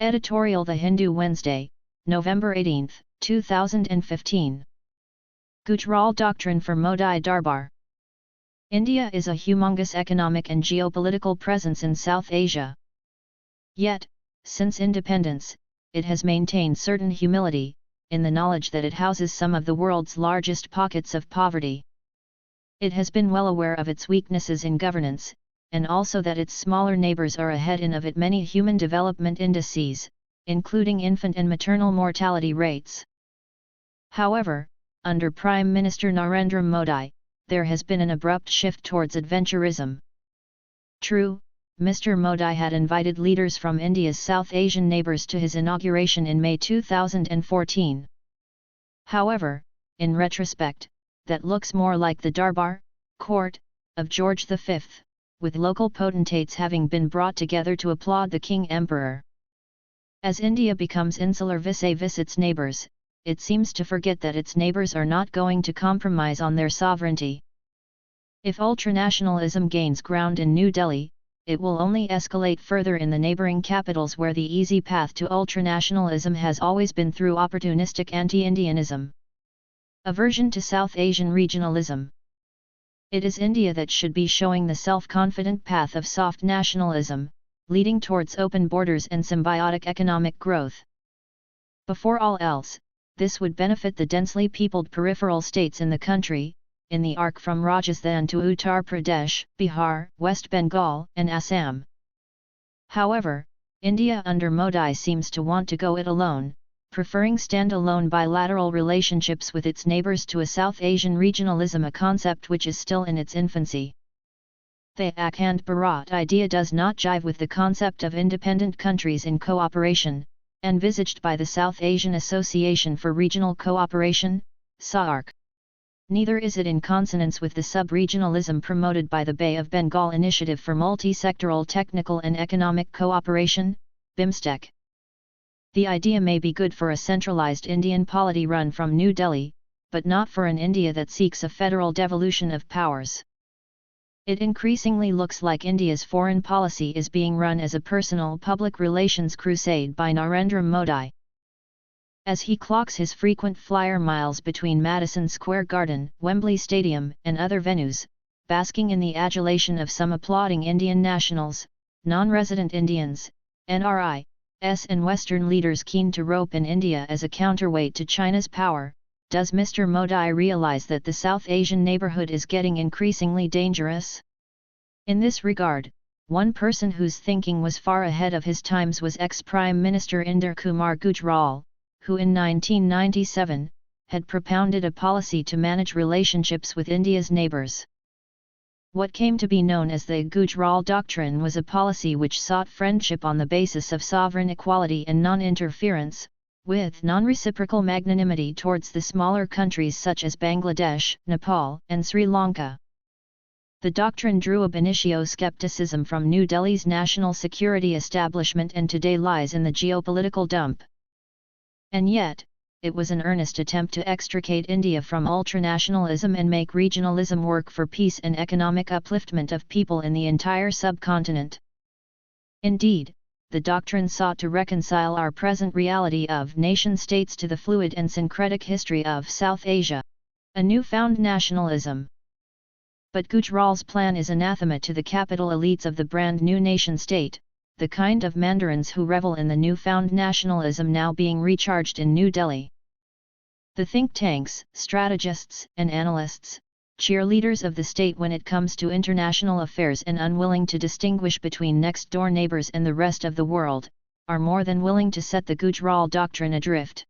Editorial The Hindu Wednesday, November 18, 2015. Gujral Doctrine for Modi Darbar. India is a humongous economic and geopolitical presence in South Asia. Yet, since independence, it has maintained certain humility, in the knowledge that it houses some of the world's largest pockets of poverty. It has been well aware of its weaknesses in governance, and also that its smaller neighbors are ahead in of it many human development indices, including infant and maternal mortality rates. However, under Prime Minister Narendra Modi, there has been an abrupt shift towards adventurism. True, Mr. Modi had invited leaders from India's South Asian neighbors to his inauguration in May 2014. However, in retrospect, that looks more like the Darbar, court, of George V, with local potentates having been brought together to applaud the King Emperor. As India becomes insular vis-a-vis its neighbors, it seems to forget that its neighbors are not going to compromise on their sovereignty. If ultranationalism gains ground in New Delhi, it will only escalate further in the neighboring capitals where the easy path to ultranationalism has always been through opportunistic anti-Indianism. Aversion to South Asian regionalism. It is India that should be showing the self-confident path of soft nationalism, leading towards open borders and symbiotic economic growth. Before all else, this would benefit the densely peopled peripheral states in the country, in the arc from Rajasthan to Uttar Pradesh, Bihar, West Bengal, and Assam. However, India under Modi seems to want to go it alone, preferring stand-alone bilateral relationships with its neighbors to a South Asian regionalism, a concept which is still in its infancy. The Akhand Bharat idea does not jive with the concept of independent countries in cooperation, envisaged by the South Asian Association for Regional Cooperation, SAARC. Neither is it in consonance with the sub-regionalism promoted by the Bay of Bengal Initiative for Multi-Sectoral Technical and Economic Cooperation, BIMSTEC. The idea may be good for a centralized Indian polity run from New Delhi, but not for an India that seeks a federal devolution of powers. It increasingly looks like India's foreign policy is being run as a personal public relations crusade by Narendra Modi. As he clocks his frequent flyer miles between Madison Square Garden, Wembley Stadium, and other venues, basking in the adulation of some applauding Indian nationals, non-resident Indians, NRIs, and Western leaders keen to rope in India as a counterweight to China's power, does Mr. Modi realize that the South Asian neighborhood is getting increasingly dangerous? In this regard, one person whose thinking was far ahead of his times was ex-Prime Minister Inder Kumar Gujral, who in 1997, had propounded a policy to manage relationships with India's neighbors. What came to be known as the Gujral Doctrine was a policy which sought friendship on the basis of sovereign equality and non-interference, with non-reciprocal magnanimity towards the smaller countries such as Bangladesh, Nepal, and Sri Lanka. The doctrine drew ab initio skepticism from New Delhi's national security establishment and today lies in the geopolitical dump. And yet, it was an earnest attempt to extricate India from ultranationalism and make regionalism work for peace and economic upliftment of people in the entire subcontinent. Indeed, the doctrine sought to reconcile our present reality of nation-states to the fluid and syncretic history of South Asia, a newfound nationalism. But Gujral's plan is anathema to the capital elites of the brand new nation-state, the kind of mandarins who revel in the newfound nationalism now being recharged in New Delhi. The think tanks, strategists, and analysts, cheerleaders of the state when it comes to international affairs and unwilling to distinguish between next-door neighbors and the rest of the world, are more than willing to set the Gujral Doctrine adrift.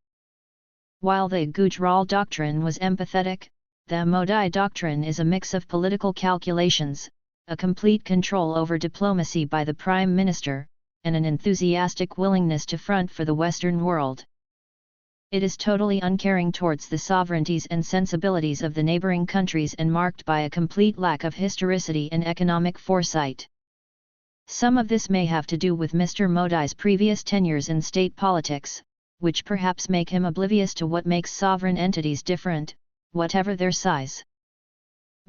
While the Gujral Doctrine was empathetic, the Modi Doctrine is a mix of political calculations, a complete control over diplomacy by the Prime Minister, and an enthusiastic willingness to front for the Western world. It is totally uncaring towards the sovereignties and sensibilities of the neighboring countries and marked by a complete lack of historicity and economic foresight. Some of this may have to do with Mr. Modi's previous tenures in state politics, which perhaps make him oblivious to what makes sovereign entities different, whatever their size.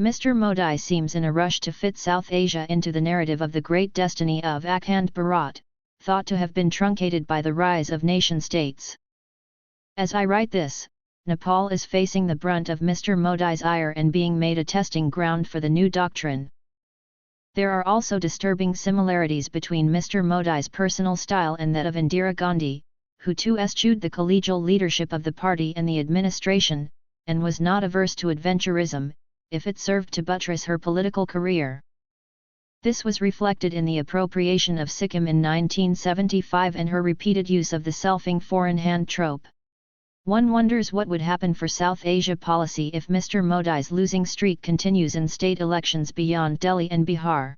Mr. Modi seems in a rush to fit South Asia into the narrative of the great destiny of Akhand Bharat, thought to have been truncated by the rise of nation-states. As I write this, Nepal is facing the brunt of Mr. Modi's ire and being made a testing ground for the new doctrine. There are also disturbing similarities between Mr. Modi's personal style and that of Indira Gandhi, who too eschewed the collegial leadership of the party and the administration, and was not averse to adventurism, if it served to buttress her political career. This was reflected in the appropriation of Sikkim in 1975 and her repeated use of the selfing foreign hand trope. One wonders what would happen for South Asia policy if Mr. Modi's losing streak continues in state elections beyond Delhi and Bihar.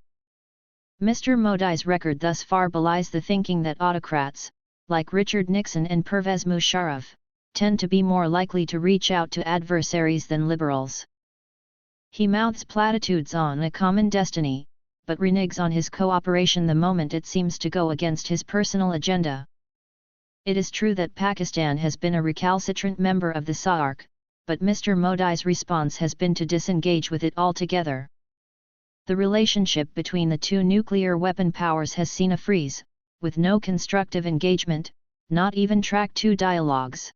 Mr. Modi's record thus far belies the thinking that autocrats, like Richard Nixon and Pervez Musharraf, tend to be more likely to reach out to adversaries than liberals. He mouths platitudes on a common destiny, but reneges on his cooperation the moment it seems to go against his personal agenda. It is true that Pakistan has been a recalcitrant member of the SAARC, but Mr. Modi's response has been to disengage with it altogether. The relationship between the two nuclear weapon powers has seen a freeze, with no constructive engagement, not even Track 2 dialogues.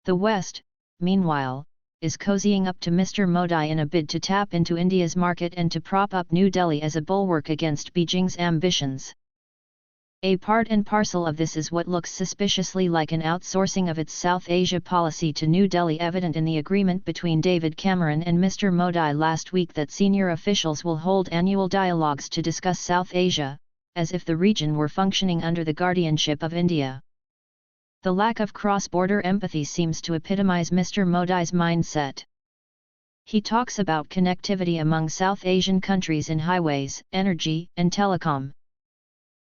The West, meanwhile, is cozying up to Mr. Modi in a bid to tap into India's market and to prop up New Delhi as a bulwark against Beijing's ambitions. A part and parcel of this is what looks suspiciously like an outsourcing of its South Asia policy to New Delhi, evident in the agreement between David Cameron and Mr. Modi last week that senior officials will hold annual dialogues to discuss South Asia, as if the region were functioning under the guardianship of India. The lack of cross-border empathy seems to epitomize Mr. Modi's mindset. He talks about connectivity among South Asian countries in highways, energy, and telecom.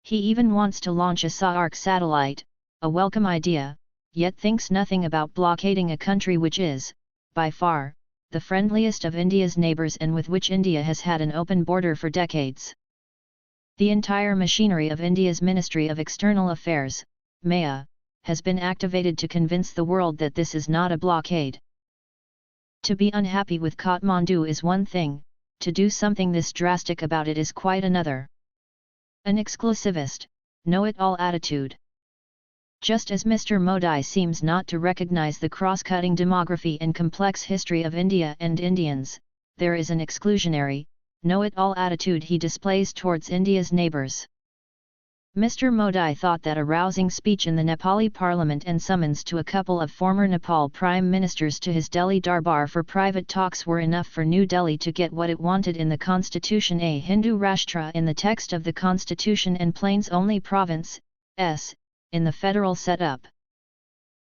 He even wants to launch a SAARC satellite, a welcome idea, yet thinks nothing about blockading a country which is, by far, the friendliest of India's neighbours and with which India has had an open border for decades. The entire machinery of India's Ministry of External Affairs, MAA, has been activated to convince the world that this is not a blockade. To be unhappy with Kathmandu is one thing, to do something this drastic about it is quite another. An exclusivist, know-it-all attitude. Just as Mr. Modi seems not to recognize the cross-cutting demography and complex history of India and Indians, there is an exclusionary, know-it-all attitude he displays towards India's neighbours. Mr. Modi thought that a rousing speech in the Nepali parliament and summons to a couple of former Nepal prime ministers to his Delhi Darbar for private talks were enough for New Delhi to get what it wanted in the constitution: a Hindu Rashtra in the text of the constitution and plains only province, in the federal setup.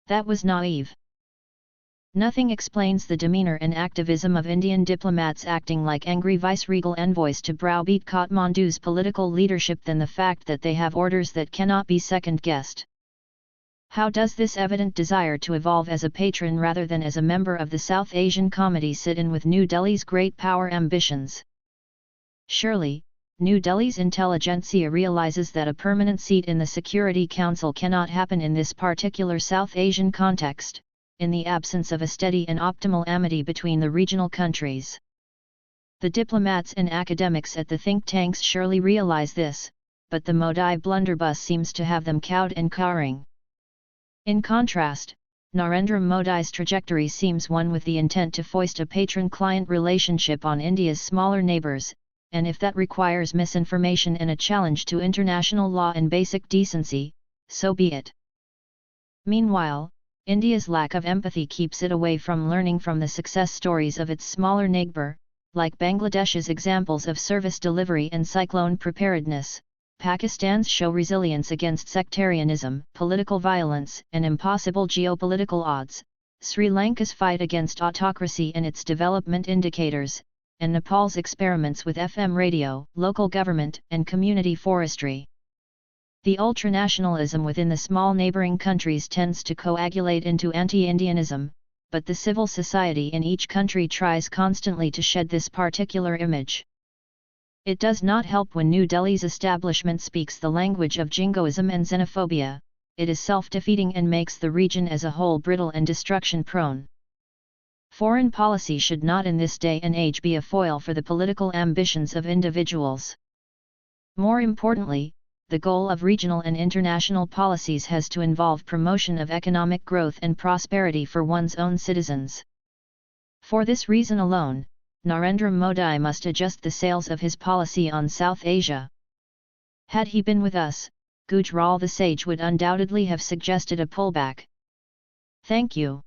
That was naive. Nothing explains the demeanour and activism of Indian diplomats acting like angry viceregal envoys to browbeat Kathmandu's political leadership than the fact that they have orders that cannot be second-guessed. How does this evident desire to evolve as a patron rather than as a member of the South Asian Committee sit in with New Delhi's great power ambitions? Surely, New Delhi's intelligentsia realizes that a permanent seat in the Security Council cannot happen in this particular South Asian context, in the absence of a steady and optimal amity between the regional countries. The diplomats and academics at the think tanks surely realize this, but the Modi blunderbuss seems to have them cowed and cowering. In contrast, Narendra Modi's trajectory seems one with the intent to foist a patron-client relationship on India's smaller neighbours, and if that requires misinformation and a challenge to international law and basic decency, so be it. Meanwhile, India's lack of empathy keeps it away from learning from the success stories of its smaller neighbour, like Bangladesh's examples of service delivery and cyclone preparedness, Pakistan's show resilience against sectarianism, political violence, and impossible geopolitical odds, Sri Lanka's fight against autocracy and its development indicators, and Nepal's experiments with FM radio, local government, and community forestry. The ultranationalism within the small neighbouring countries tends to coagulate into anti-Indianism, but the civil society in each country tries constantly to shed this particular image. It does not help when New Delhi's establishment speaks the language of jingoism and xenophobia. It is self-defeating and makes the region as a whole brittle and destruction-prone. Foreign policy should not in this day and age be a foil for the political ambitions of individuals. More importantly, the goal of regional and international policies has to involve promotion of economic growth and prosperity for one's own citizens. For this reason alone, Narendra Modi must adjust the sails of his policy on South Asia. Had he been with us, Gujral the sage would undoubtedly have suggested a pullback. Thank you.